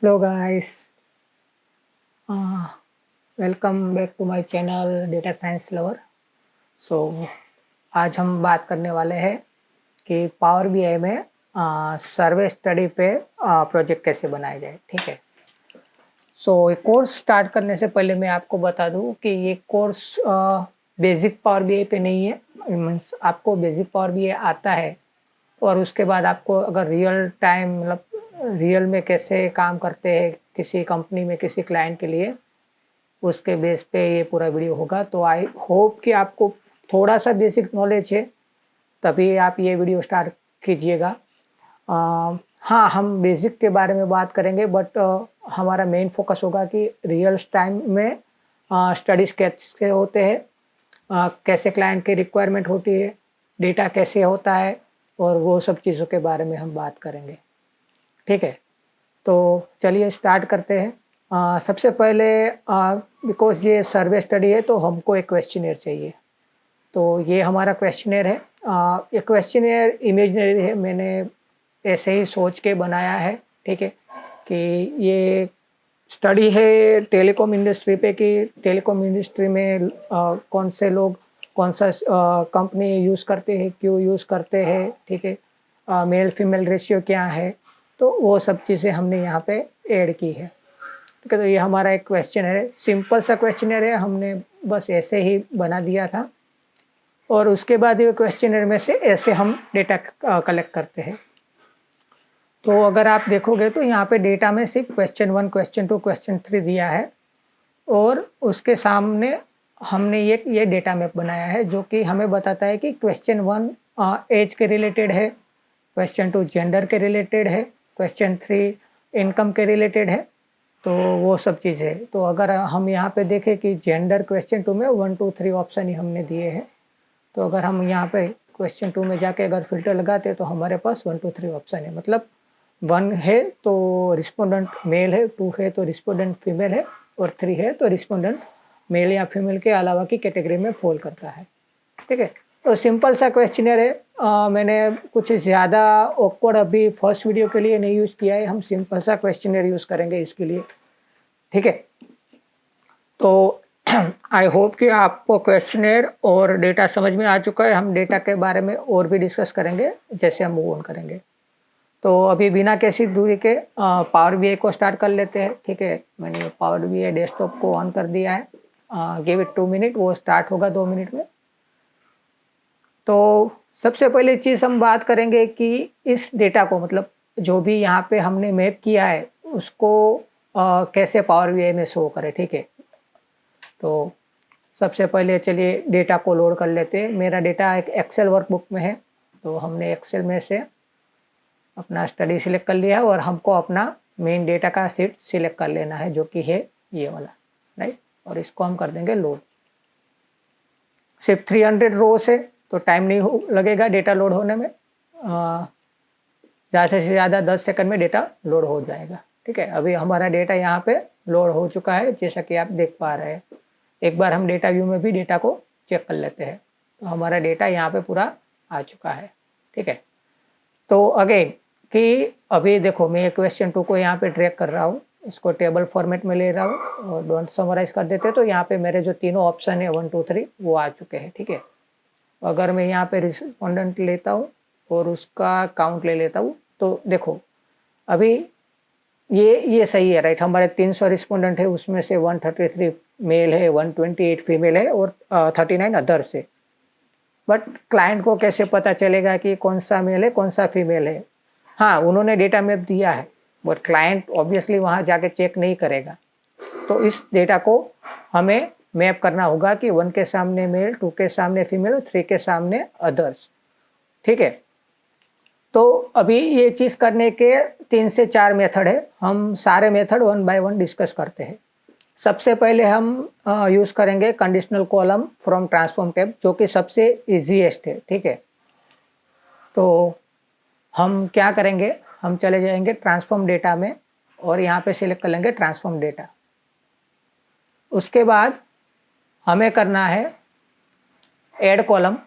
Hello guys, welcome back to my channel data science lover. So आज हम बात करने वाले हैं कि पावर बीआई में सर्वे स्टडी पे प्रोजेक्ट कैसे बनाया जाए। ठीक है। ये कोर्स स्टार्ट करने से पहले मैं आपको बता दूं कि ये कोर्स बेसिक पावर बीआई पे नहीं है। मीन्स आपको बेसिक पावर बीआई आता है और उसके बाद आपको अगर रियल टाइम मतलब रियल में कैसे काम करते हैं किसी कंपनी में किसी क्लाइंट के लिए, उसके बेस पे ये पूरा वीडियो होगा। तो आई होप कि आपको थोड़ा सा बेसिक नॉलेज है, तभी आप ये वीडियो स्टार्ट कीजिएगा। हाँ, हम बेसिक के बारे में बात करेंगे, बट हमारा मेन फोकस होगा कि रियल टाइम में स्टडीज कैसे होते हैं, कैसे क्लाइंट की रिक्वायरमेंट होती है, डेटा कैसे होता है, और वो सब चीज़ों के बारे में हम बात करेंगे। ठीक है, तो चलिए स्टार्ट करते हैं। सबसे पहले बिकॉज ये सर्वे स्टडी है तो हमको एक क्वेश्चनर चाहिए। तो ये हमारा क्वेश्चनर है। ये क्वेश्चनर इमेजिनरी है, मैंने ऐसे ही सोच के बनाया है। ठीक है, कि ये स्टडी है टेलीकॉम इंडस्ट्री पे कि टेलीकॉम इंडस्ट्री में कौन से लोग कौन सा कंपनी यूज़ करते हैं, क्यों यूज़ करते हैं। ठीक है, मेल फीमेल रेशियो क्या है, तो वो सब चीज़ें हमने यहाँ पे ऐड की है। ठीक है, तो ये हमारा एक क्वेश्चन है, सिंपल सा क्वेश्चन है, हमने बस ऐसे ही बना दिया था। और उसके बाद ये क्वेश्चनर में से ऐसे हम डेटा कलेक्ट करते हैं। तो अगर आप देखोगे तो यहाँ पे डेटा में सिर्फ क्वेश्चन 1, क्वेश्चन 2, क्वेश्चन 3 दिया है, और उसके सामने हमने ये डेटा मैप बनाया है जो कि हमें बताता है कि क्वेश्चन 1 एज के रिलेटेड है, क्वेश्चन 2 जेंडर के रिलेटेड है, क्वेश्चन 3 इनकम के रिलेटेड है। तो वो सब चीज़ है। तो अगर हम यहाँ पे देखें कि जेंडर क्वेश्चन 2 में 1, 2, 3 ऑप्शन ही हमने दिए हैं। तो अगर हम यहाँ पे क्वेश्चन 2 में जाके अगर फिल्टर लगाते तो हमारे पास 1, 2, 3 ऑप्शन है। मतलब 1 है तो रिस्पोंडेंट मेल है, 2 है तो रिस्पोंडेंट फीमेल है, और 3 है तो रिस्पोंडेंट मेल या फीमेल के अलावा की कैटेगरी में फॉल करता है। ठीक है, तो सिंपल सा क्वेश्चनर है। मैंने कुछ ज़्यादा ऑकवर्ड अभी फर्स्ट वीडियो के लिए नहीं यूज़ किया है, हम सिंपल सा क्वेश्चनर यूज़ करेंगे इसके लिए। ठीक है, तो आई होप कि आपको क्वेश्चनर और डेटा समझ में आ चुका है। हम डेटा के बारे में और भी डिस्कस करेंगे जैसे हम मूव ऑन करेंगे। तो अभी बिना किसी दूरी के पावर बीआई को स्टार्ट कर लेते हैं। ठीक है, मैंने पावर बीआई डेस्कटॉप को ऑन कर दिया है। गिव इट 2 मिनट, वो स्टार्ट होगा 2 मिनट में। तो सबसे पहले चीज़ हम बात करेंगे कि इस डेटा को, मतलब जो भी यहाँ पे हमने मैप किया है उसको कैसे पावर बीआई में शो करें। ठीक है, तो सबसे पहले चलिए डेटा को लोड कर लेते हैं। मेरा डेटा एक एक्सेल वर्कबुक में है, तो हमने एक्सेल में से अपना स्टडी सिलेक्ट कर लिया और हमको अपना मेन डेटा का सीट सिलेक्ट कर लेना है जो कि है ये वाला, राइट। और इसको हम कर देंगे लोड। सिर्फ 300 रोज है तो टाइम नहीं लगेगा डेटा लोड होने में। ज़्यादा से ज़्यादा 10 सेकंड में डेटा लोड हो जाएगा। ठीक है, अभी हमारा डेटा यहाँ पे लोड हो चुका है जैसा कि आप देख पा रहे हैं। एक बार हम डेटा व्यू में भी डेटा को चेक कर लेते हैं। तो हमारा डेटा यहाँ पे पूरा आ चुका है। ठीक है, तो अगेन कि अभी देखो मैं क्वेश्चन 2 को यहाँ पे ड्रैग कर रहा हूँ, इसको टेबल फॉर्मेट में ले रहा हूँ और डोंट समराइज कर देते। तो यहाँ पे मेरे जो तीनों ऑप्शन है 1, 2, 3 वो आ चुके हैं। ठीक है, अगर मैं यहाँ पे रिस्पोंडेंट लेता हूँ और उसका काउंट ले लेता हूँ तो देखो अभी ये सही है, राइट। हमारे 300 रिस्पोंडेंट है, उसमें से 133 मेल है, 128 फीमेल है और 39 अदर्स है। बट क्लाइंट को कैसे पता चलेगा कि कौन सा मेल है कौन सा फीमेल है? हाँ, उन्होंने डेटा मैप दिया है, बट क्लाइंट ऑब्वियसली वहाँ जाके चेक नहीं करेगा। तो इस डेटा को हमें मैप करना होगा कि 1 के सामने मेल, 2 के सामने फीमेल और 3 के सामने अदर्स। ठीक है, तो अभी ये चीज़ करने के 3 से 4 मेथड है। हम सारे मेथड 1 बाय 1 डिस्कस करते हैं। सबसे पहले हम यूज़ करेंगे conditional column from transform tab, जो कि सबसे इजीएस्ट है। ठीक है, तो हम क्या करेंगे, हम चले जाएंगे ट्रांसफॉर्म डेटा में और यहाँ पे सिलेक्ट कर लेंगे ट्रांसफॉर्म डेटा। उसके बाद हमें करना है ऐड कॉलम।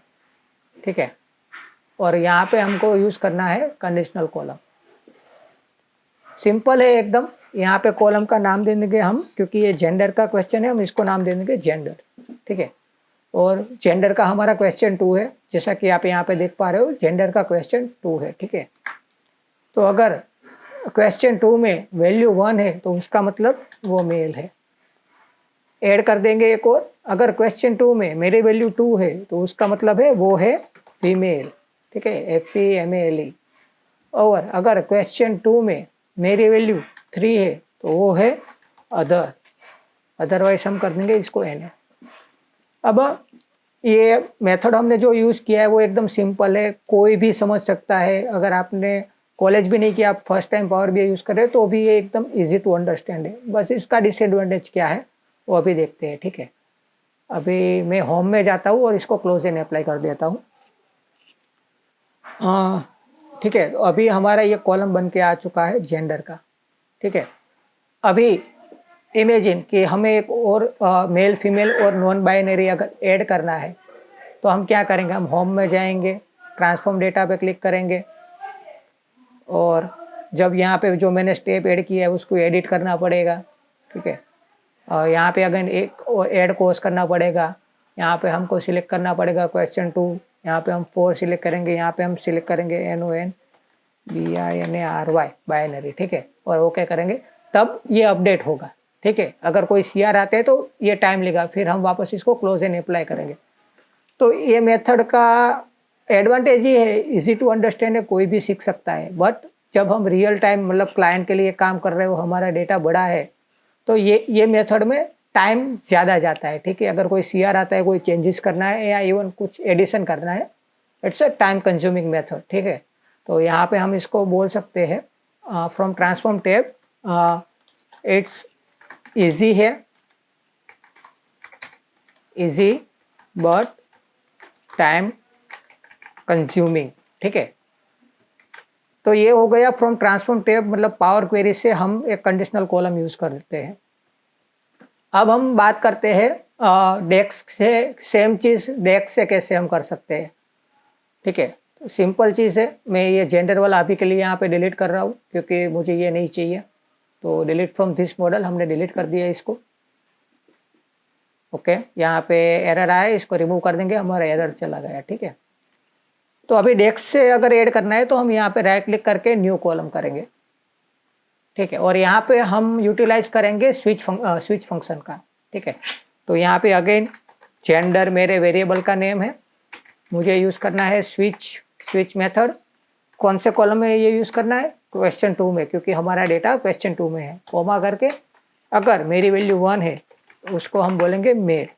ठीक है, और यहाँ पे हमको यूज़ करना है कंडीशनल कॉलम। सिंपल है एकदम। यहाँ पे कॉलम का नाम दे देंगे हम, क्योंकि ये जेंडर का क्वेश्चन है, हम इसको नाम दे देंगे जेंडर, ठीक है। और जेंडर का हमारा क्वेश्चन 2 है, जैसा कि आप यहाँ पे देख पा रहे हो, जेंडर का क्वेश्चन 2 है, ठीक है। तो अगर क्वेश्चन 2 में वैल्यू 1 है तो उसका मतलब वो मेल है। ऐड कर देंगे एक और, अगर क्वेश्चन 2 में मेरी वैल्यू 2 है तो उसका मतलब है वो है फीमेल, ठीक है, FEMALE। और अगर क्वेश्चन 2 में मेरी वैल्यू 3 है तो वो है अदर, अदरवाइज हम कर देंगे इसको NA। अब ये मेथड हमने जो यूज़ किया है वो एकदम सिंपल है, कोई भी समझ सकता है। अगर आपने कॉलेज भी नहीं किया, आप first time power BI use कर रहे हो तो भी ये एकदम इजी टू अंडरस्टैंड है। बस इसका डिसएडवांटेज क्या है वो अभी देखते हैं, ठीक है। अभी मैं होम में जाता हूँ और इसको क्लोज एंड अप्लाई कर देता हूँ, ठीक है। तो अभी हमारा ये कॉलम बन के आ चुका है जेंडर का, ठीक है। अभी इमेजिन कि हमें एक और मेल फीमेल और नॉन बाइनरी अगर ऐड करना है तो हम क्या करेंगे, हम होम में जाएंगे, ट्रांसफॉर्म डेटा पे क्लिक करेंगे, और जब यहाँ पे जो मैंने स्टेप ऐड किया है उसको एडिट करना पड़ेगा, ठीक है। और यहाँ पे अगर एक ऐड कोर्स करना पड़ेगा, यहाँ पे हमको सिलेक्ट करना पड़ेगा क्वेश्चन 2, यहाँ पे हम 4 सिलेक्ट करेंगे, यहाँ पे हम सिलेक्ट करेंगे NONBINARY बाइनरी, ठीक है, और ओके करेंगे, तब ये अपडेट होगा, ठीक है। अगर कोई CR आते हैं तो ये टाइम लेगा, फिर हम वापस इसको क्लोज एंड अप्लाई करेंगे। तो ये मेथड का एडवांटेज ये है, इजी टू अंडरस्टैंड है, कोई भी सीख सकता है। बट जब हम रियल टाइम मतलब क्लाइंट के लिए काम कर रहे हो, हमारा डेटा बड़ा है, तो ये मेथड में टाइम ज़्यादा जाता है, ठीक है। अगर कोई CR आता है, कोई चेंजेस करना है या इवन कुछ एडिशन करना है, it's a time consuming method, ठीक है। तो यहाँ पे हम इसको बोल सकते हैं from transform tab, it's easy है, इजी बट टाइम कंज्यूमिंग, ठीक है। तो ये हो गया फ्रॉम ट्रांसफॉर्म टैब, मतलब पावर क्वेरी से हम एक कंडीशनल कॉलम यूज करते हैं। अब हम बात करते हैं डेक्स से, सेम चीज़ डेक्स से कैसे हम कर सकते हैं, ठीक है। तो सिंपल चीज़ है, मैं ये जेंडर वाला अभी के लिए यहाँ पे डिलीट कर रहा हूँ क्योंकि मुझे ये नहीं चाहिए। तो डिलीट फ्रॉम दिस मॉडल हमने डिलीट कर दिया इसको, ओके। यहाँ पे एरर आया, इसको रिमूव कर देंगे, हमारा एरर चला गया, ठीक है। तो अभी डेक्स से अगर ऐड करना है तो हम यहाँ पे राइट क्लिक करके न्यू कॉलम करेंगे, ठीक है। और यहाँ पे हम यूटिलाइज करेंगे स्विच फंक्शन का, ठीक है। तो यहाँ पे अगेन जेंडर मेरे वेरिएबल का नेम है, मुझे यूज़ करना है स्विच मेथड। कौन से कॉलम में ये यूज़ करना है, क्वेश्चन 2 में, क्योंकि हमारा डेटा क्वेश्चन 2 में है। कोमा करके अगर मेरी वैल्यू 1 है तो उसको हम बोलेंगे मेल,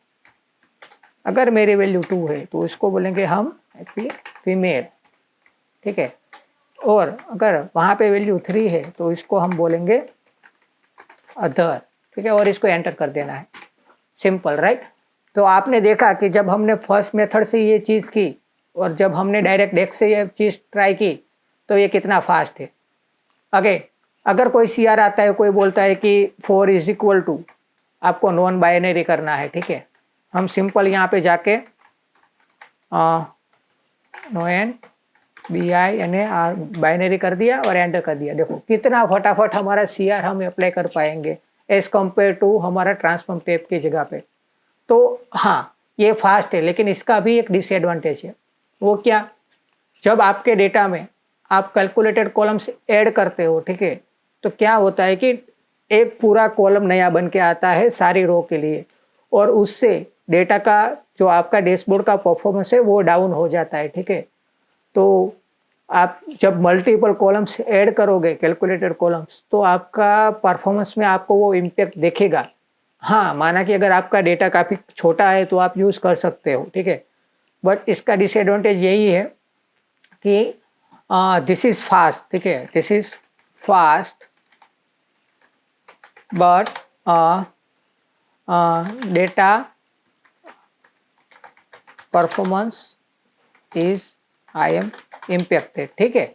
अगर मेरी वैल्यू 2 है तो उसको बोलेंगे हम फीमेल, ठीक है। और अगर वहाँ पे वैल्यू 3 है तो इसको हम बोलेंगे अदर, ठीक है। और इसको एंटर कर देना है, सिंपल, राइट। तो आपने देखा कि जब हमने फर्स्ट मेथड से ये चीज़ की और जब हमने डायरेक्ट डेक्स से ये चीज़ ट्राई की तो ये कितना फास्ट है। अगे अगर कोई CR आता है, कोई बोलता है कि 4 इज इक्वल टू आपको नॉन बाइनरी करना है, ठीक है। हम सिंपल यहाँ पे जाके NONBINAR बाइनरी कर दिया और एंटर कर दिया। देखो कितना फटाफट हमारा CR हम अप्लाई कर पाएंगे एज कम्पेयर टू हमारा ट्रांसफॉर्म टैब की जगह पे। तो हाँ, ये फास्ट है, लेकिन इसका भी एक डिसएडवांटेज है। वो क्या, जब आपके डेटा में आप कैलकुलेटेड कॉलम्स ऐड करते हो, ठीक है, तो क्या होता है कि एक पूरा कॉलम नया बन के आता है सारी रो के लिए, और उससे डेटा का जो आपका डैशबोर्ड का परफॉर्मेंस है वो डाउन हो जाता है, ठीक है। तो आप जब मल्टीपल कॉलम्स ऐड करोगे, कैलकुलेटेड कॉलम्स, तो आपका परफॉर्मेंस में आपको वो इम्पैक्ट दिखेगा। हाँ, माना कि अगर आपका डेटा काफ़ी छोटा है तो आप यूज़ कर सकते हो, ठीक है। बट इसका डिसएडवांटेज यही है कि दिस इज़ फास्ट, ठीक है, this is fast but data performance is I am impacted, ठीक है।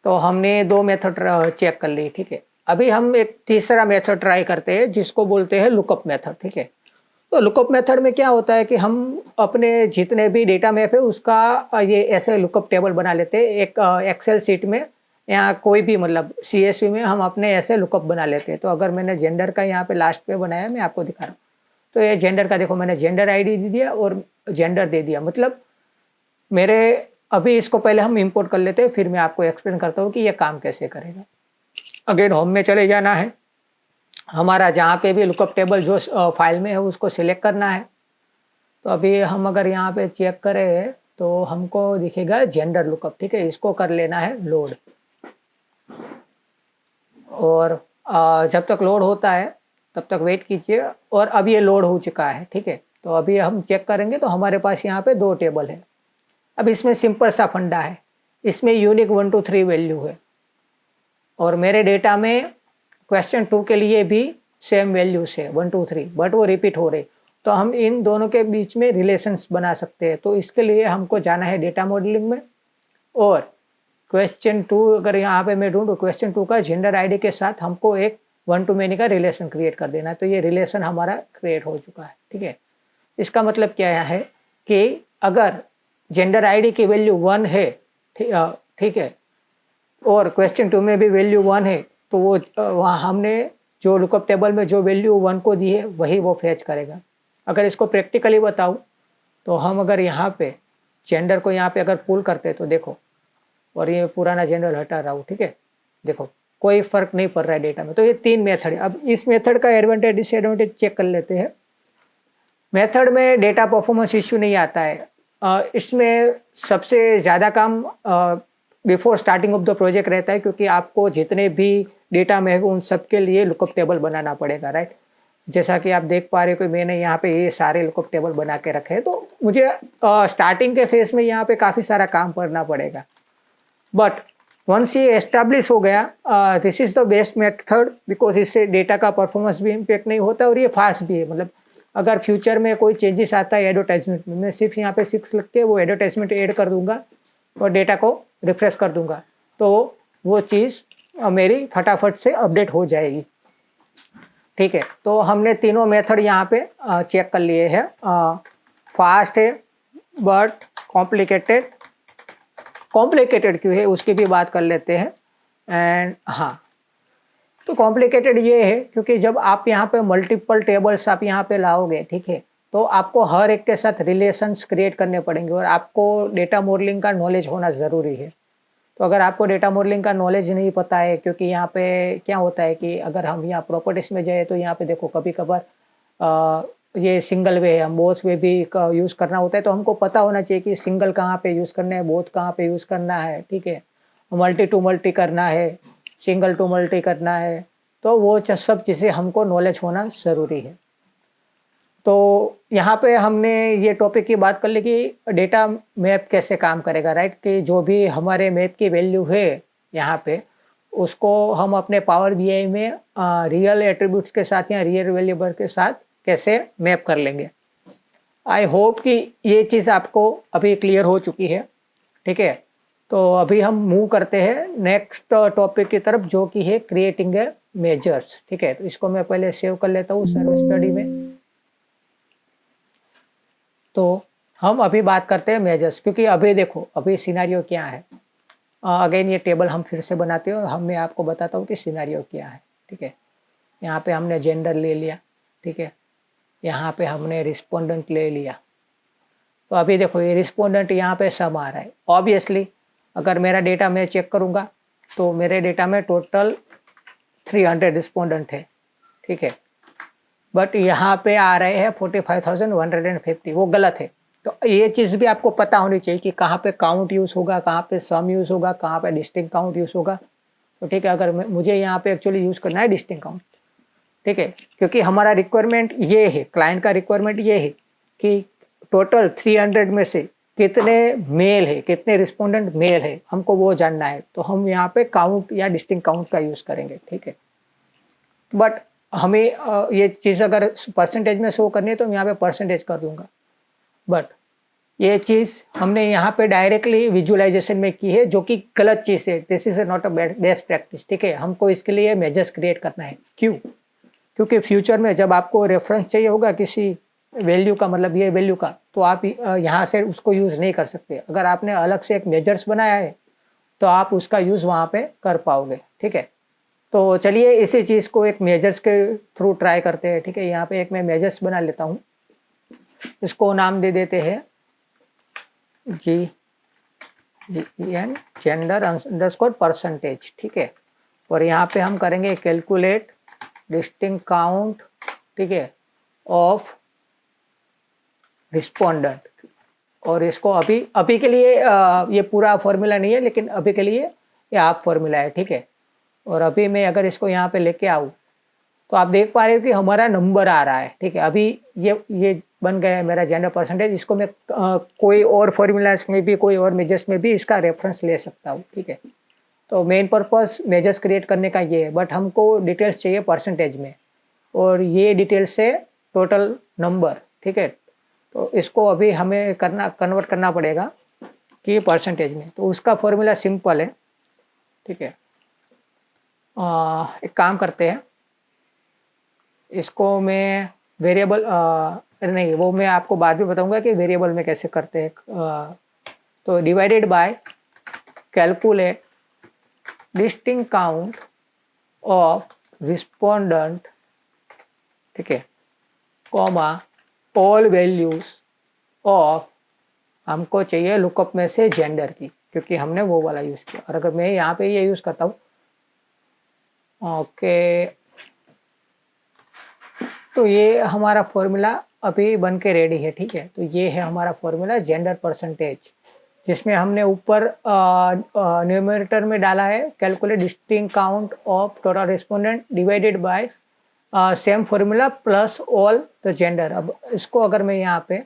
तो हमने 2 मेथड चेक कर ली, ठीक है। अभी हम एक तीसरा मेथड ट्राई करते हैं जिसको बोलते हैं लुकअप मेथड, ठीक है। तो लुकअप मेथड में क्या होता है कि हम अपने जितने भी डेटा मैप है उसका ये ऐसे लुकअप टेबल बना लेते हैं एक एक्सेल शीट में, यहाँ कोई भी मतलब CSV में हम अपने ऐसे लुकअप बना लेते हैं। तो अगर मैंने जेंडर का यहाँ पे लास्ट पे बनाया, मैं आपको दिखा रहा हूँ। तो ये जेंडर का देखो, मैंने जेंडर आईडी दे दिया और जेंडर दे दिया। मतलब मेरे अभी इसको पहले हम इंपोर्ट कर लेते हैं, फिर मैं आपको एक्सप्लेन करता हूँ कि ये काम कैसे करेगा। अगेन होम में चले जाना है, हमारा जहाँ पे भी लुकअप टेबल जो फाइल में है उसको सिलेक्ट करना है। तो अभी हम अगर यहाँ पे चेक करें तो हमको दिखेगा जेंडर लुकअप, ठीक है। इसको कर लेना है लोड, और जब तक लोड होता है तब तक वेट कीजिए। और अब ये लोड हो चुका है, ठीक है। तो अभी हम चेक करेंगे तो हमारे पास यहाँ पे 2 टेबल है। अब इसमें सिंपल सा फंडा है, इसमें यूनिक 1 2 3 वैल्यू है, और मेरे डेटा में क्वेश्चन 2 के लिए भी सेम वैल्यूज है 1 2 3, बट वो रिपीट हो रही। तो हम इन दोनों के बीच में रिलेशंस बना सकते हैं। तो इसके लिए हमको जाना है डेटा मॉडलिंग में, और क्वेश्चन 2 अगर यहाँ पे मैं ढूंढूँ, क्वेश्चन 2 का जेंडर आईडी के साथ हमको एक 1 to many का रिलेशन क्रिएट कर देना है। तो ये रिलेशन हमारा क्रिएट हो चुका है, ठीक है। इसका मतलब क्या है कि अगर जेंडर आईडी की वैल्यू 1 है, ठीक है, और क्वेश्चन 2 में भी वैल्यू 1 है, तो वो वहाँ हमने जो लुकअप टेबल में जो वैल्यू 1 को दी है वही वो फैच करेगा। अगर इसको प्रैक्टिकली बताऊँ तो हम अगर यहाँ पे जेंडर को यहाँ पे अगर पुल करते तो देखो, और ये पुराना जेंडर हटा रहा हूँ, ठीक है, देखो कोई फर्क नहीं पड़ रहा है डेटा में। तो ये 3 मेथड है। अब इस मेथड का एडवांटेज डिसएडवांटेज चेक कर लेते हैं। मेथड में डेटा परफॉर्मेंस इश्यू नहीं आता है। इसमें सबसे ज़्यादा काम before starting of the project रहता है, क्योंकि आपको जितने भी डेटा में है उन सब के लिए लुकअप टेबल बनाना पड़ेगा, राइट। जैसा कि आप देख पा रहे हो कि मैंने यहाँ पे ये सारे लुकअप टेबल बना के रखे हैं। तो मुझे स्टार्टिंग के फेज में यहाँ पे काफ़ी सारा काम करना पड़ेगा, बट वंस ये एस्टैब्लिश हो गया, this is the best method, because इससे डेटा का परफॉर्मेंस भी इम्पेक्ट नहीं होता और ये फास्ट भी है। मतलब अगर फ्यूचर में कोई चेंजेस आता है एडवर्टाइजमेंट में, मैं सिर्फ यहाँ पे 6 लिख के वो एडवर्टाइजमेंट ऐड कर दूंगा और डेटा को रिफ्रेश कर दूंगा, तो वो चीज़ मेरी फटाफट से अपडेट हो जाएगी, ठीक है। तो हमने तीनों मेथड यहाँ पे चेक कर लिए हैं। फास्ट है बट कॉम्प्लिकेटेड, कॉम्प्लिकेटेड क्यों है उसकी भी बात कर लेते हैं। एंड हाँ, तो कॉम्प्लिकेटेड ये है क्योंकि जब आप यहाँ पे मल्टीपल टेबल्स आप यहाँ पे लाओगे, ठीक है, तो आपको हर एक के साथ रिलेशंस क्रिएट करने पड़ेंगे और आपको डेटा मॉडलिंग का नॉलेज होना ज़रूरी है। तो अगर आपको डेटा मॉडलिंग का नॉलेज नहीं पता है, क्योंकि यहाँ पे क्या होता है कि अगर हम यहाँ प्रॉपर्टीज में जाए तो यहाँ पे देखो कभी कभार ये सिंगल वे है, हम बोथ वे भी यूज़ करना होता है। तो हमको पता होना चाहिए कि सिंगल कहाँ पे यूज़ करना है, बोथ कहाँ पे यूज़ करना है, ठीक है, मल्टी टू मल्टी करना है, सिंगल टू मल्टी करना है। तो वो सब चीज़ें हमको नॉलेज होना ज़रूरी है। तो यहाँ पे हमने ये टॉपिक की बात कर ली कि डेटा मैप कैसे काम करेगा, राइट, कि जो भी हमारे मैप की वैल्यू है यहाँ पे उसको हम अपने पावर बीआई में रियल एट्रीब्यूट्स के साथ या रियल वेरिएबल के साथ कैसे मैप कर लेंगे। आई होप कि ये चीज़ आपको अभी क्लियर हो चुकी है, ठीक है। तो अभी हम मूव करते हैं नेक्स्ट टॉपिक की तरफ, जो कि है क्रिएटिंग ए मेजर्स, ठीक है। तो इसको मैं पहले सेव कर लेता हूँ सर्विस स्टडी में। तो हम अभी बात करते हैं मेजर्स, क्योंकि अभी देखो अभी सिनेरियो क्या है। अगेन ये टेबल हम फिर से बनाते हैं और मैं आपको बताता हूँ कि सिनेरियो क्या है, ठीक है। यहाँ पे हमने जेंडर ले लिया, ठीक है, यहाँ पे हमने रिस्पोंडेंट ले लिया। तो अभी देखो ये रिस्पोंडेंट यहाँ पे सम आ रहा है। ऑब्वियसली अगर मेरा डेटा मैं चेक करूँगा तो मेरे डेटा में टोटल 300 रिस्पोंडेंट है, ठीक है, बट यहाँ पे आ रहे हैं 45,150, वो गलत है। तो ये चीज़ भी आपको पता होनी चाहिए कि कहाँ पे काउंट यूज़ होगा, कहाँ पे सम यूज़ होगा, कहाँ पे डिस्टिंक्ट काउंट यूज़ होगा। तो ठीक है, अगर मुझे यहाँ पे एक्चुअली यूज़ करना है डिस्टिंक्ट काउंट, ठीक है, क्योंकि हमारा रिक्वायरमेंट ये है, क्लाइंट का रिक्वायरमेंट ये है कि टोटल 300 में से कितने मेल है, कितने रिस्पोंडेंट मेल है, हमको वो जानना है। तो हम यहाँ पे काउंट या डिस्टिंक्ट काउंट का यूज़ करेंगे, ठीक है। बट हमें ये चीज़ अगर परसेंटेज में शो करनी है तो मैं यहाँ पे परसेंटेज कर दूंगा। बट ये चीज़ हमने यहाँ पे डायरेक्टली विजुअलाइजेशन में की है, जो कि गलत चीज़ है। This is not a best practice, ठीक है। हमको इसके लिए मेजर्स क्रिएट करना है। क्यों? क्योंकि फ्यूचर में जब आपको रेफरेंस चाहिए होगा किसी वैल्यू का, मतलब ये वैल्यू का, तो आप यहाँ से उसको यूज़ नहीं कर सकते। अगर आपने अलग से एक मेजर्स बनाया है तो आप उसका यूज़ वहाँ पे कर पाओगे, ठीक है। तो चलिए इसी चीज़ को एक मेजर्स के थ्रू ट्राई करते हैं, ठीक है। यहाँ पे एक मैं मेजर्स बना लेता हूँ, इसको नाम दे देते हैं GEN जेंडर अंडरस्कोर परसेंटेज, ठीक है। और यहाँ पे हम करेंगे कैलकुलेट डिस्टिंक्ट काउंट, ठीक है, ऑफ रिस्पोंडेंट। और इसको अभी के लिए ये पूरा फॉर्मूला नहीं है, लेकिन अभी के लिए ये हाफ फॉर्मूला है, ठीक है। और अभी मैं अगर इसको यहाँ पे लेके आऊँ तो आप देख पा रहे हो कि हमारा नंबर आ रहा है, ठीक है। अभी ये बन गया है मेरा जेंडर परसेंटेज। इसको मैं कोई और फॉर्मूलाज में भी, कोई और मेजर्स में भी इसका रेफरेंस ले सकता हूँ, ठीक है। तो मेन पर्पस मेजर्स क्रिएट करने का ये है, बट हमको डिटेल्स चाहिए परसेंटेज में, और ये डिटेल्स से टोटल नंबर, ठीक है। तो इसको अभी हमें कन्वर्ट करना पड़ेगा कि परसेंटेज में। तो उसका फॉर्मूला सिंपल है, ठीक है। एक काम करते हैं, इसको मैं वेरिएबल नहीं, वो मैं आपको बाद में बताऊंगा कि वेरिएबल में कैसे करते हैं। तो divided by calculate distinct count of respondent, ठीक है, कॉमा ऑल वैल्यूज ऑफ, हमको चाहिए लुकअप में से जेंडर की, क्योंकि हमने वो वाला यूज़ किया। और अगर मैं यहाँ पे ये यूज़ करता हूँ, ओके, तो ये हमारा फॉर्मूला अभी बन के रेडी है, ठीक है। तो ये है हमारा फॉर्मूला जेंडर परसेंटेज, जिसमें हमने ऊपर न्यूमरेटर में डाला है calculate distinct count of total respondent divided by same formula plus all the gender. अब इसको अगर मैं यहाँ पे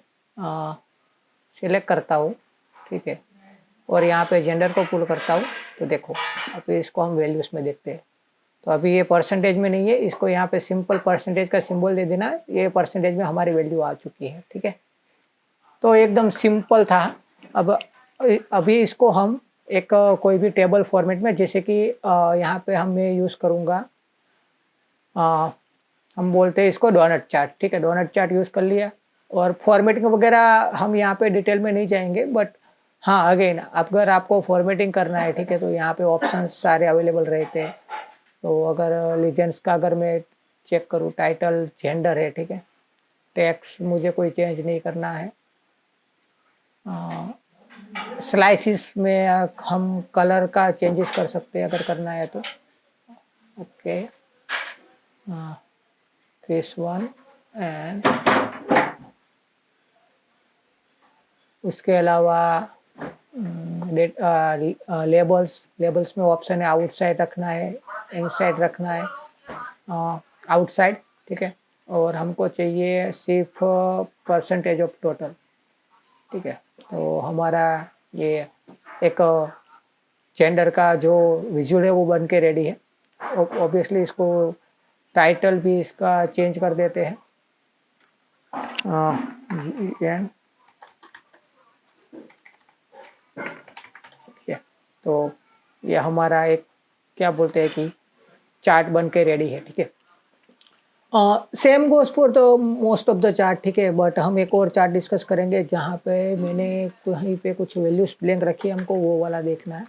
सिलेक्ट करता हूँ, ठीक है, और यहाँ पे जेंडर को पुल करता हूँ, तो देखो अभी इसको हम वैल्यूज में देखते हैं। तो अभी ये परसेंटेज में नहीं है, इसको यहाँ पे सिंपल परसेंटेज का सिंबल दे देना, ये परसेंटेज में हमारी वैल्यू आ चुकी है, ठीक है। तो एकदम सिंपल था। अब अभी इसको हम एक कोई भी टेबल फॉर्मेट में, जैसे कि यहाँ पे हम मैं यूज़ करूँगा, हम बोलते हैं इसको डोनट चार्ट, ठीक है। डोनट चार्ट यूज़ कर लिया, और फॉर्मेटिंग वगैरह हम यहाँ पे डिटेल में नहीं जाएंगे, बट हाँ अगेन अगर आपको फॉर्मेटिंग करना है, ठीक है, तो यहाँ पे ऑप्शन सारे अवेलेबल रहते हैं। तो अगर लीजेंड्स का अगर मैं चेक करूँ, टाइटल जेंडर है, ठीक है, टेक्स्ट मुझे कोई चेंज नहीं करना है। स्लाइसिस में हम कलर का चेंजेस कर सकते हैं अगर करना है तो, ओके, दिस वन। एंड उसके अलावा लेबल्स में ऑप्शन है आउटसाइड रखना है, इनसाइड रखना है, आउटसाइड, ठीक है। और हमको चाहिए सिर्फ परसेंटेज ऑफ टोटल, ठीक है। तो हमारा ये एक जेंडर का जो विजुअल है वो बन के रेडी है। ऑब्वियसली इसको टाइटल भी इसका चेंज कर देते हैं, तो ये हमारा एक क्या बोलते हैं कि चार्ट बन के रेडी है, ठीक है। Same goes for the most of the chart, ठीक है। बट हम एक और चार्ट डिस्कस करेंगे जहाँ पे मैंने कहीं पे कुछ वैल्यूज ब्लैंक रखी है, हमको वो वाला देखना है,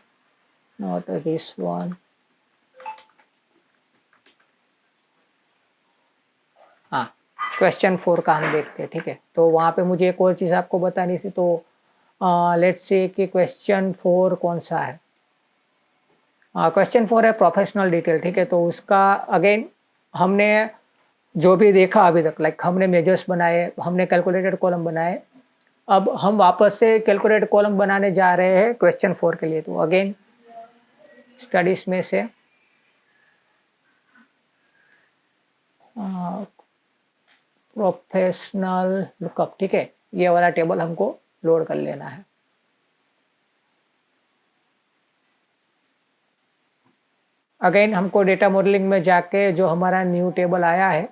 नॉट दिस वन। हाँ, क्वेश्चन 4 का हम देखते हैं, ठीक है। तो वहाँ पे मुझे एक और चीज़ आपको बतानी थी, तो लेट्स से कि क्वेश्चन 4 कौन सा है। क्वेश्चन 4 है प्रोफेशनल डिटेल, ठीक है। तो उसका अगेन हमने जो भी देखा अभी तक, लाइक हमने मेजर्स बनाए, हमने कैलकुलेटेड कॉलम बनाए, अब हम वापस से कैलकुलेटेड कॉलम बनाने जा रहे हैं क्वेश्चन 4 के लिए। तो अगेन स्टडीज में से प्रोफेशनल लुकअप, ठीक है, ये वाला टेबल हमको लोड कर लेना है। अगेन हमको डेटा मॉडलिंग में जाके जो हमारा न्यू टेबल आया है,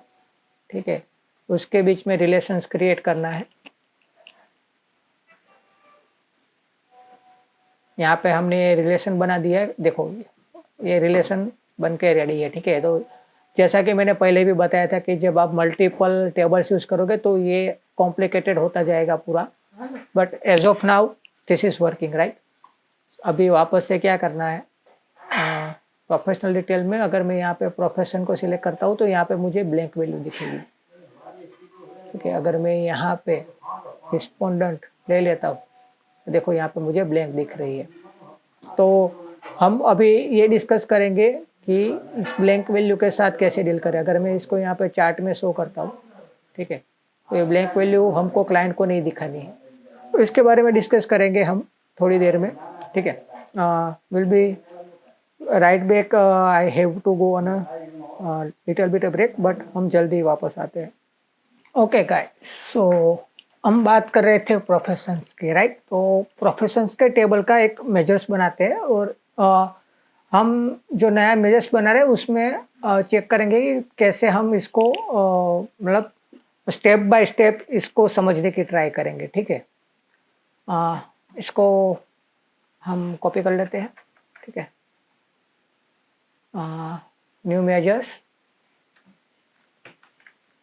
ठीक है, उसके बीच में रिलेशंस क्रिएट करना है। यहाँ पे हमने ये रिलेशन बना दिया है, देखो ये रिलेशन बन के रेडी है, ठीक है। तो जैसा कि मैंने पहले भी बताया था कि जब आप मल्टीपल टेबल्स यूज़ करोगे तो ये कॉम्प्लिकेटेड होता जाएगा पूरा, but as of now this is working right. अभी वापस से क्या करना है, प्रोफेशनल डिटेल में अगर मैं यहाँ पे प्रोफेशन को सिलेक्ट करता हूँ तो यहाँ पे मुझे ब्लैंक वैल्यू दिखेगी। ठीक है, अगर मैं यहाँ पे रिस्पोंडेंट ले लेता हूँ तो देखो यहाँ पे मुझे ब्लैंक दिख रही है। तो हम अभी ये डिस्कस करेंगे कि इस ब्लैंक वैल्यू के साथ कैसे डील करें। अगर मैं इसको यहाँ पे चार्ट में शो करता हूँ, ठीक है, तो ये ब्लैंक वैल्यू हमको क्लाइंट को नहीं दिखानी है, तो इसके बारे में डिस्कस करेंगे हम थोड़ी देर में। ठीक है, will be right back, I have to go on a little bit break, but हम जल्दी वापस आते हैं। ओके गाइस, सो हम बात कर रहे थे प्रोफेशंस की, राइट। तो प्रोफेशंस के टेबल का एक मेजर्स बनाते हैं और हम जो नया मेजर्स बना रहे हैं उसमें चेक करेंगे कि कैसे हम इसको मतलब स्टेप बाय स्टेप इसको समझने की ट्राई करेंगे। ठीक है, इसको हम कॉपी कर लेते हैं। ठीक है, न्यू मेजर्स,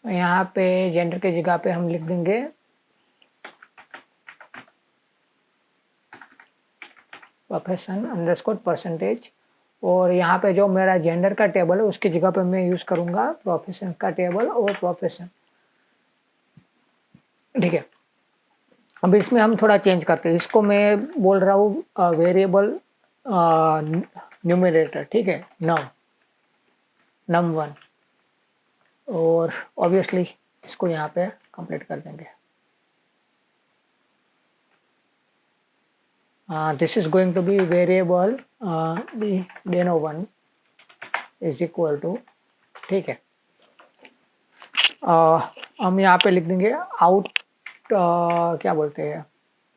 यहाँ पे जेंडर की जगह पे हम लिख देंगे प्रोफेशन अंडरस्कोर परसेंटेज, और यहाँ पे जो मेरा जेंडर का टेबल है उसकी जगह पे मैं यूज करूंगा प्रोफेशन का टेबल और प्रोफेशन। ठीक है, अब इसमें हम थोड़ा चेंज करते हैं, इसको मैं बोल रहा हूँ वेरिएबल न्यूमरेटर। ठीक है, num1, और ऑब्वियसली इसको यहाँ पे कंप्लीट कर देंगे। This is going to be variable deno1 is equal to, ठीक है, हम यहाँ पे लिख देंगे आउट, क्या बोलते हैं,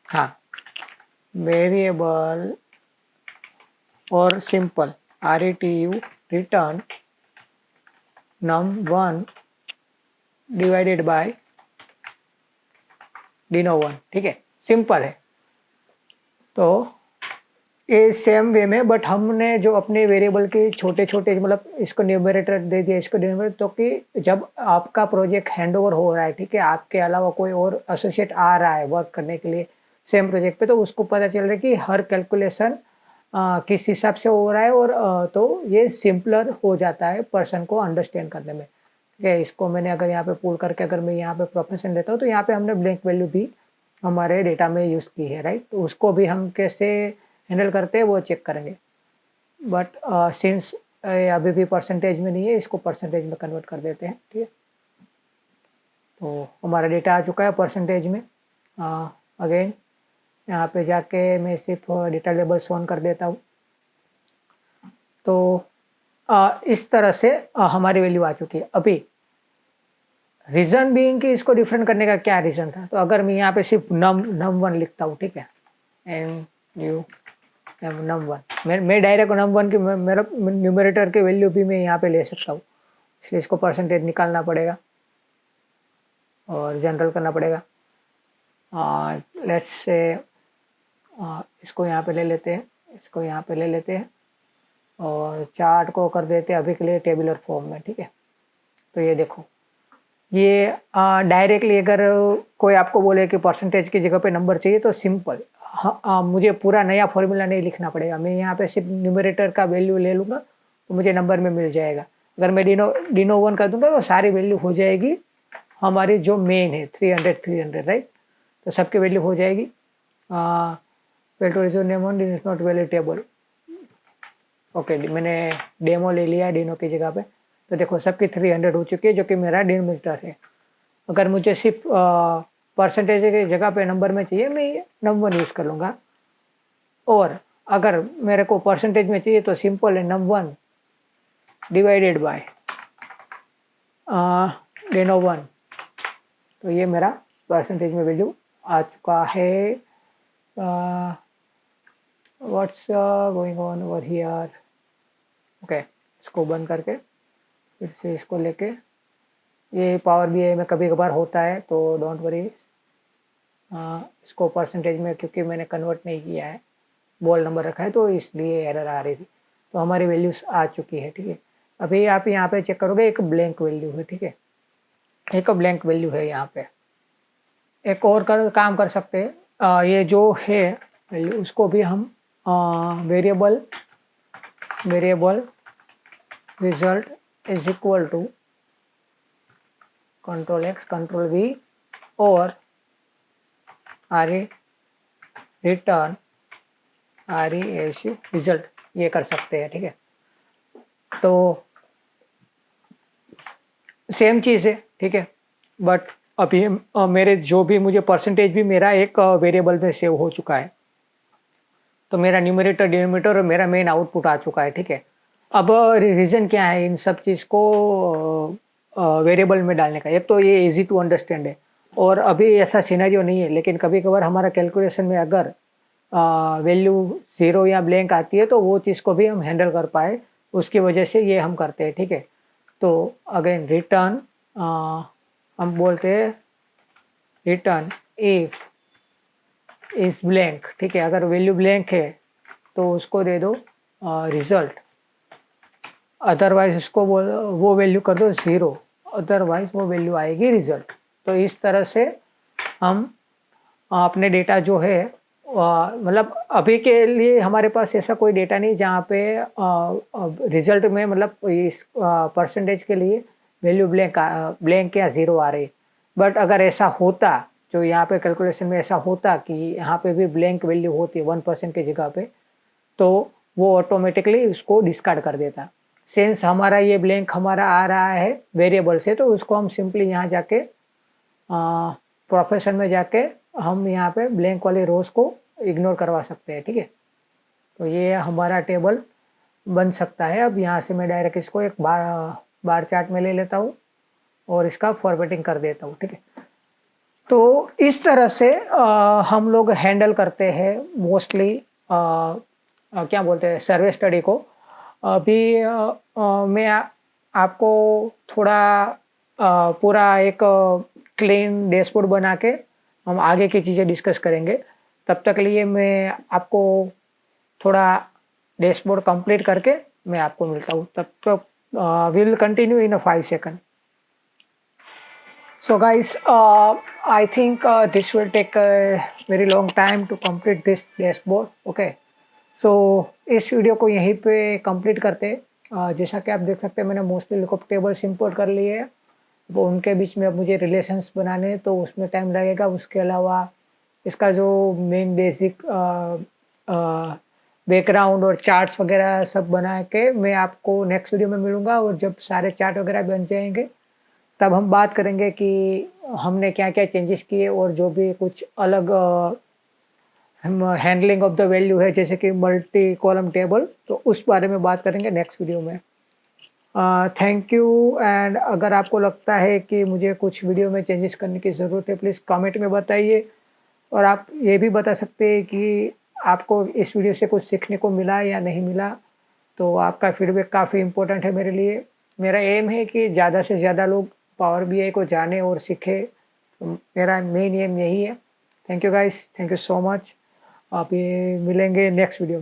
हाँ, वेरिएबल और simple RETU return num1 divided by deno1। ठीक है, सिंपल है। तो ये सेम वे में, बट हमने जो अपने वेरिएबल के छोटे छोटे मतलब इसको न्यूमरेटर दे दिया, इसको डिनोमिनेटर, तो कि जब आपका प्रोजेक्ट हैंडओवर हो रहा है, ठीक है, आपके अलावा कोई और एसोसिएट आ रहा है वर्क करने के लिए सेम प्रोजेक्ट पे, तो उसको पता चल रहा है कि हर कैलकुलेशन किस हिसाब से हो रहा है, और तो ये सिंपलर हो जाता है पर्सन को अंडरस्टैंड करने में। ठीक है, इसको मैंने अगर यहाँ पे पुल करके अगर मैं यहाँ पे प्रोफेशन लेता हूँ तो यहाँ पे हमने ब्लैंक वैल्यू भी हमारे डेटा में यूज़ की है, राइट। तो उसको भी हम कैसे हैंडल करते हैं वो चेक करेंगे, बट सिंस अभी भी परसेंटेज में नहीं है, इसको परसेंटेज में कन्वर्ट कर देते हैं। ठीक है, तो हमारा डेटा आ चुका है परसेंटेज में। अगेन यहाँ पे जाके मैं सिर्फ डेटा लेबल ऑन कर देता हूँ, तो इस तरह से हमारी वैल्यू आ चुकी है। अभी रीजन बीइंग कि इसको डिफरेंट करने का क्या रीजन था, तो अगर मैं यहाँ पे सिर्फ num1 लिखता हूँ, ठीक है, num1, मैं डायरेक्ट num1 की मेरा न्यूमरेटर के वैल्यू भी मैं यहाँ पे ले सकता हूँ, इसलिए इसको परसेंटेज निकालना पड़ेगा और जनरल करना पड़ेगा। लेट्स से इसको यहाँ पे ले लेते हैं, इसको यहाँ पे ले लेते हैं और चार्ट को कर देते हैं अभी के लिए टेबुलर फॉर्म में। ठीक है, तो ये देखो, ये डायरेक्टली अगर कोई आपको बोले कि परसेंटेज की जगह पे नंबर चाहिए तो सिंपल, मुझे पूरा नया फॉर्मूला नहीं लिखना पड़ेगा, मैं यहाँ पे सिर्फ न्यूमरेटर का वैल्यू ले लूँगा तो मुझे नंबर में मिल जाएगा। अगर मैं deno1 कर दूंगा तो सारी वैल्यू हो जाएगी हमारी जो मेन है 300, राइट, तो सबकी वैल्यू हो जाएगी। name1 is not valuable, okay, मैंने डेमो ले लिया डिनो की जगह पे, तो देखो सबकी 300 हो चुकी है जो कि मेरा डिनोमिनेटर है। अगर मुझे सिर्फ परसेंटेज की जगह पे नंबर में चाहिए, मैं num1 यूज़ कर लूँगा, और अगर मेरे को परसेंटेज में चाहिए तो सिंपल है num1 डिवाइडेड बाय deno1, तो ये मेरा परसेंटेज में वैल्यू आ चुका है। What's going on over here, okay, इसको बंद करके फिर से इसको लेके, ये पावर बीआई में कभी कभार होता है तो डोंट वरी, इसको परसेंटेज में क्योंकि मैंने कन्वर्ट नहीं किया है, बोल नंबर रखा है, तो इसलिए एरर आ रही थी। तो हमारी वैल्यूज आ चुकी है। ठीक है, अभी आप यहाँ पे चेक करोगे एक ब्लैंक वैल्यू है। ठीक है, एक ब्लैंक वैल्यू है यहाँ पे। एक और काम कर सकते हैं, ये जो है वैल्यू उसको भी हम variable result is equal to control X control V और आर रिटर्न रिजल्ट, ये कर सकते हैं। ठीक है, तो सेम चीज़ है। ठीक है, बट अभी मेरे जो भी मुझे परसेंटेज भी मेरा एक वेरिएबल में सेव हो चुका है, तो मेरा न्यूमरेटर डिनोमिनेटर और मेरा मेन आउटपुट आ चुका है। ठीक है, अब रीज़न क्या है इन सब चीज़ को वेरिएबल में डालने का? एक तो ये इजी टू अंडरस्टैंड है और अभी ऐसा सिनेरियो नहीं है, लेकिन कभी कभार हमारा कैलकुलेशन में अगर वैल्यू 0 या ब्लैंक आती है तो वो चीज़ को भी हम हैंडल कर पाए, उसकी वजह से ये हम करते हैं। ठीक है, तो अगेन रिटर्न हम बोलते हैं रिटर्न इफ इज ब्लैंक। ठीक है, अगर वैल्यू ब्लैंक है तो उसको दे दो रिजल्ट, अदरवाइज उसको वो वैल्यू कर दो 0, अदरवाइज वो वैल्यू आएगी रिजल्ट। तो इस तरह से हम अपने डेटा जो है मतलब अभी के लिए हमारे पास ऐसा कोई डेटा नहीं जहाँ पे रिजल्ट में मतलब इस परसेंटेज के लिए वैल्यू ब्लैंक या 0 आ रही। बट अगर ऐसा होता, जो यहाँ पे कैलकुलेशन में ऐसा होता कि यहाँ पे भी ब्लैंक वैल्यू होती 1% की जगह पे, तो वो ऑटोमेटिकली उसको डिस्कार्ड कर देता। सेंस हमारा ये ब्लैंक हमारा आ रहा है वेरिएबल से, तो उसको हम सिंपली यहाँ जाके प्रोफेशन में जाके हम यहाँ पे ब्लैंक वाले रोज को इग्नोर करवा सकते हैं। ठीक है, तो ये हमारा टेबल बन सकता है। अब यहाँ से मैं डायरेक्ट इसको एक बार चार्ट में ले लेता हूँ और इसका फॉर्मेटिंग कर देता हूँ। ठीक है, तो इस तरह से हम लोग हैंडल करते हैं मोस्टली क्या बोलते हैं सर्वे स्टडी को। अभी मैं आपको थोड़ा पूरा एक क्लीन डैशबोर्ड बना के हम आगे की चीज़ें डिस्कस करेंगे। तब तक लिए मैं आपको थोड़ा डैशबोर्ड कंप्लीट करके मैं आपको मिलता हूँ। तब तक we will continue in 5 second. So guys, I think this will take a very long time to complete this dashboard. Okay, so इस वीडियो को यहीं पे कंप्लीट करते। जैसा कि आप देख सकते हैं मैंने मोस्टली लुकअप टेबल्स इंपोर्ट कर लिए हैं, वो उनके बीच में अब मुझे रिलेशंस बनाने तो उसमें टाइम लगेगा। उसके अलावा इसका जो मेन बेसिक बैकग्राउंड और चार्ट्स वगैरह सब बना के मैं आपको नेक्स्ट वीडियो में मिलूँगा, और जब सारे चार्ट वगैरह बन जाएंगे तब हम बात करेंगे कि हमने क्या क्या चेंजेस किए और जो भी कुछ अलग हम हैंडलिंग ऑफ द वैल्यू है जैसे कि मल्टी कॉलम टेबल, तो उस बारे में बात करेंगे नेक्स्ट वीडियो में। Thank you. एंड अगर आपको लगता है कि मुझे कुछ वीडियो में चेंजेस करने की ज़रूरत है, प्लीज़ कमेंट में बताइए। और आप ये भी बता सकते हैं कि आपको इस वीडियो से कुछ सीखने को मिला या नहीं मिला, तो आपका फीडबैक काफ़ी इम्पोर्टेंट है मेरे लिए। मेरा एम है कि ज़्यादा से ज़्यादा लोग पावर बीआई को जाने और सीखे, तो मेरा मेन एम यही है। Thank you guys, thank you so much. आप ये मिलेंगे नेक्स्ट वीडियो में।